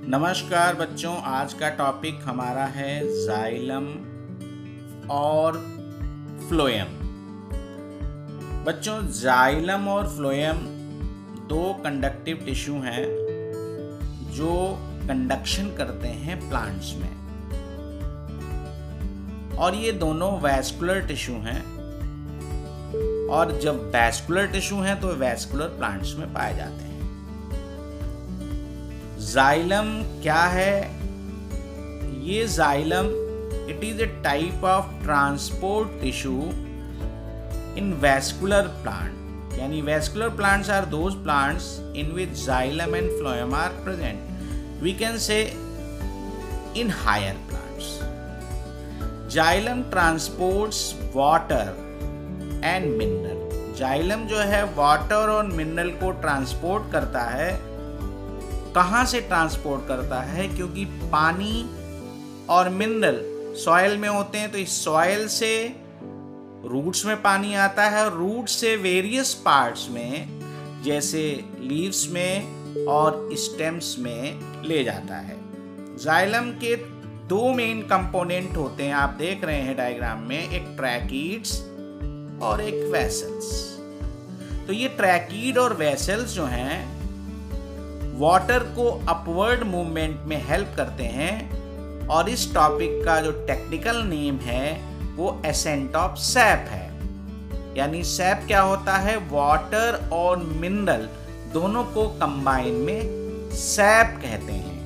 नमस्कार बच्चों, आज का टॉपिक हमारा है जाइलम और फ्लोएम। बच्चों, जाइलम और फ्लोएम दो कंडक्टिव टिश्यू हैं जो कंडक्शन करते हैं प्लांट्स में, और ये दोनों वैस्कुलर टिश्यू हैं। और जब वैस्कुलर टिश्यू हैं तो वैस्कुलर प्लांट्स में पाए जाते हैं। जाइलम क्या है? ये xylem it is a type of transport tissue in vascular plant, यानी vascular plants are those plants in which xylem and phloem are present, we can say in higher plants. Xylem transports water and mineral. Xylem जो है water और mineral को transport करता है। कहाँ से transport करता है? क्योंकि पानी और मिनरल सॉइल में होते हैं, तो इस सॉइल से रूट्स में पानी आता है और रूट्स से वेरियस पार्ट्स में, जैसे लीव्स में और स्टेम्स में ले जाता है। जाइलम के दो मेन कंपोनेंट होते हैं, आप देख रहे हैं डायग्राम में, एक ट्रैकीड्स और एक वेसल्स। तो ये ट्रैकीड और वेसल्स जो हैं वाटर को अपवर्ड मूवमेंट में हेल्प करते हैं, और इस टॉपिक का जो टेक्निकल नेम है वो एसेंट ऑफ सैप है। यानी सैप क्या होता है? वाटर और मिनरल दोनों को कंबाइन में सैप कहते हैं।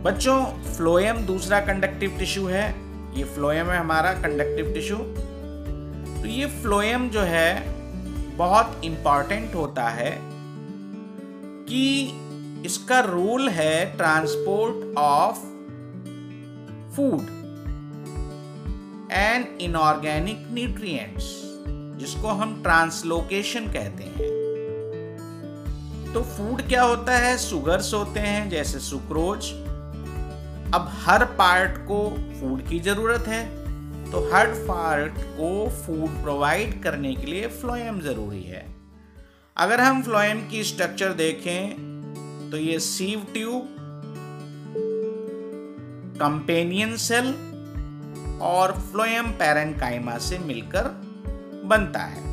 बच्चों, फ्लोएम दूसरा कंडक्टिव टिश्यू है। ये फ्लोएम है हमारा कंडक्टिव टिश्यू। तो ये फ्लोएम जो है बहुत इंपॉर्टेंट होता है कि इसका रोल है transport of food and inorganic nutrients, जिसको हम ट्रांसलोकेशन कहते हैं। तो फूड क्या होता है? शुगर्स होते हैं जैसे सुक्रोज। अब हर पार्ट को फूड की जरूरत है, तो हर पार्ट को फूड प्रोवाइड करने के लिए फ्लोएम जरूरी है। अगर हम फ्लोएम की स्ट्रक्चर देखें तो ये सीव ट्यूब, कंपेनियन सेल और फ्लोएम पैरेन्काइमा से मिलकर बनता है।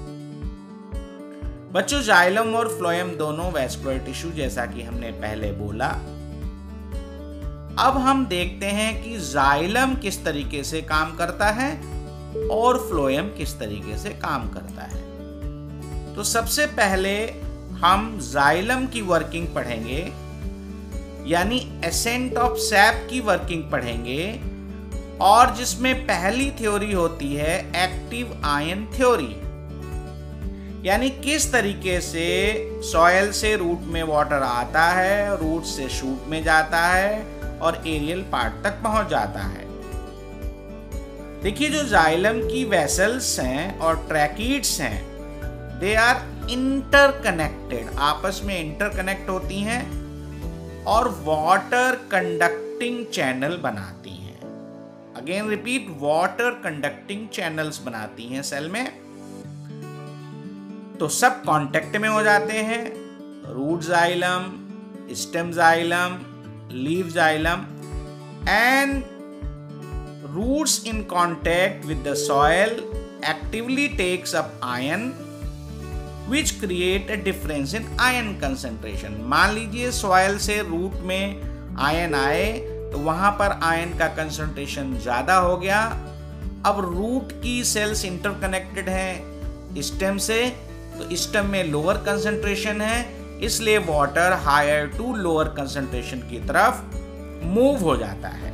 बच्चों, जाइलम और फ्लोएम दोनों वैस्कुलर टिश्यू, जैसा कि हमने पहले बोला। अब हम देखते हैं कि जाइलम किस तरीके से काम करता है और फ्लोएम किस तरीके से काम करता है। तो सबसे पहले हम जाइलम की वर्किंग पढ़ेंगे, यानी एसेंट ऑफ सैप की वर्किंग पढ़ेंगे, और जिसमें पहली थ्योरी होती है एक्टिव आयन थ्योरी, यानी किस तरीके से सॉइल से रूट में वाटर आता है, रूट से शूट में जाता है और एरियल पार्ट तक पहुंच जाता है। देखिए, जो जाइलम की वेसल्स हैं और ट्रैकीड्स हैं, दे आर इंटरकनेक्टेड, आपस में इंटरकनेक्ट होती हैं और वाटर कंडक्टिंग चैनल बनाती हैं। Again repeat, water conducting channels बनाती हैं सेल में। तो सब कांटेक्ट में हो जाते हैं, root xylem, stem xylem, leaf xylem, and roots in contact with the soil actively takes up iron which create a difference in iron concentration। मान लीजिए सॉइल से रूट में आयन आए तो वहां पर आयन का कंसंट्रेशन ज्यादा हो गया। अब रूट की सेल्स इंटरकनेक्टेड हैं स्टेम से, तो स्टेम में लोअर कंसंट्रेशन है, इसलिए water higher to lower concentration की तरफ मूव हो जाता है।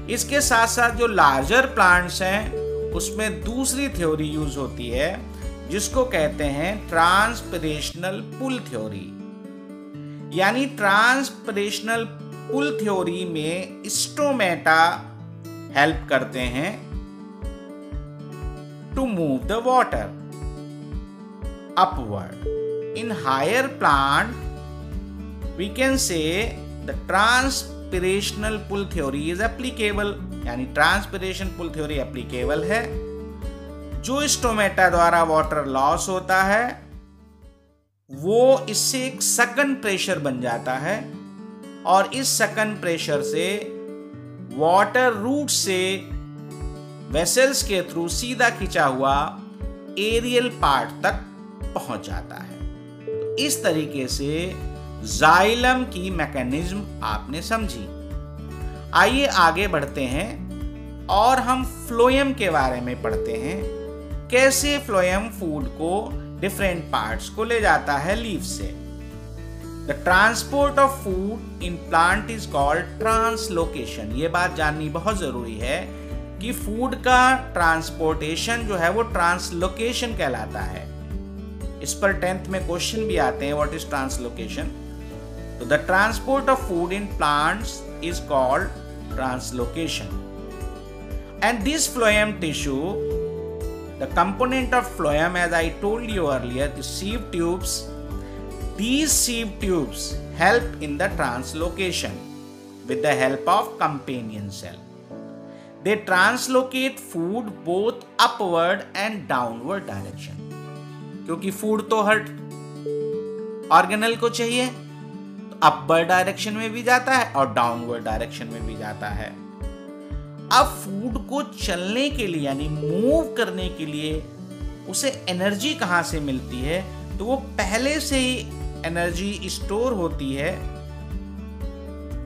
इसके साथ साथ जो लार्जर प्लांट्स हैं उसमें दूसरी थ्योरी यूज होती है, जिसको कहते हैं ट्रांसपिरेशनल पुल थ्योरी। यानी ट्रांसपिरेशनल पुल थ्योरी में स्टोमेटा हेल्प करते हैं to move the water upward. In higher plant, we can say the transpirational pull theory is applicable, यानी ट्रांसपिरेशन पुल थ्योरी एप्लीकेबल है। जो स्टोमेटा द्वारा वाटर लॉस होता है वो इससे एक सकन प्रेशर बन जाता है और इस सकन प्रेशर से वाटर रूट से वेसल्स के थ्रू सीधा खिंचा हुआ एरियल पार्ट तक पहुंच जाता है। तो इस तरीके से जाइलम की मैकेनिज्म आपने समझी। आइए आगे बढ़ते हैं और हम फ्लोएम के बारे में पढ़ते हैं। कैसे फ्लोएम फूड को डिफरेंट पार्ट्स को ले जाता है लीफ से। The transport of food in plant is called translocation. ये बात जाननी बहुत जरूरी है कि फूड का ट्रांसपोर्टेशन जो है वो ट्रांसलोकेशन कहलाता है। इस पर 10th में क्वेश्चन भी आते हैं, व्हाट इज ट्रांसलोकेशन। तो the transport of food in plants is called translocation and this phloem tissue, the component of phloem, as I told you earlier, the sieve tubes, these sieve tubes help in the translocation with the help of companion cell. They translocate food both upward and downward direction. क्योंकि food तो हर organelle को चाहिए, तो upward direction में भी जाता है और डाउनवर्ड डायरेक्शन में भी जाता है। अब फूड को चलने के लिए यानी मूव करने के लिए उसे एनर्जी कहां से मिलती है, तो वो पहले से ही एनर्जी स्टोर होती है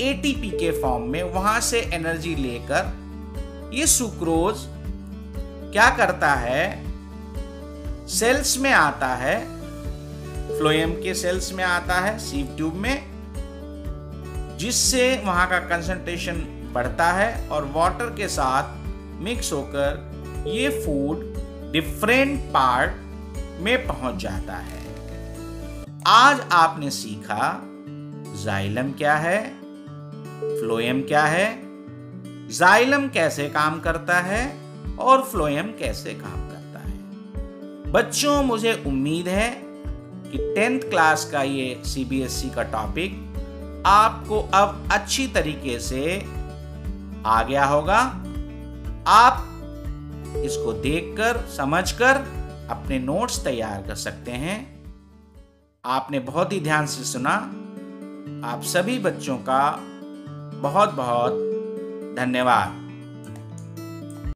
एटीपी के फॉर्म में। वहां से एनर्जी लेकर ये सुक्रोज क्या करता है, सेल्स में आता है, फ्लोएम के सेल्स में आता है सीव ट्यूब में, जिससे वहां का कंसंट्रेशन बढ़ता है और वाटर के साथ मिक्स होकर ये फूड डिफरेंट पार्ट में पहुंच जाता है। आज आपने सीखा जाइलम क्या है, फ्लोएम क्या है, जाइलम कैसे काम करता है और फ्लोएम कैसे काम करता है। बच्चों, मुझे उम्मीद है कि 10th क्लास का ये सीबीएसई का टॉपिक आपको अब अच्छी तरीके से आ गया होगा। आप इसको देखकर समझकर अपने नोट्स तैयार कर सकते हैं। आपने बहुत ही ध्यान से सुना। आप सभी बच्चों का बहुत बहुत धन्यवाद।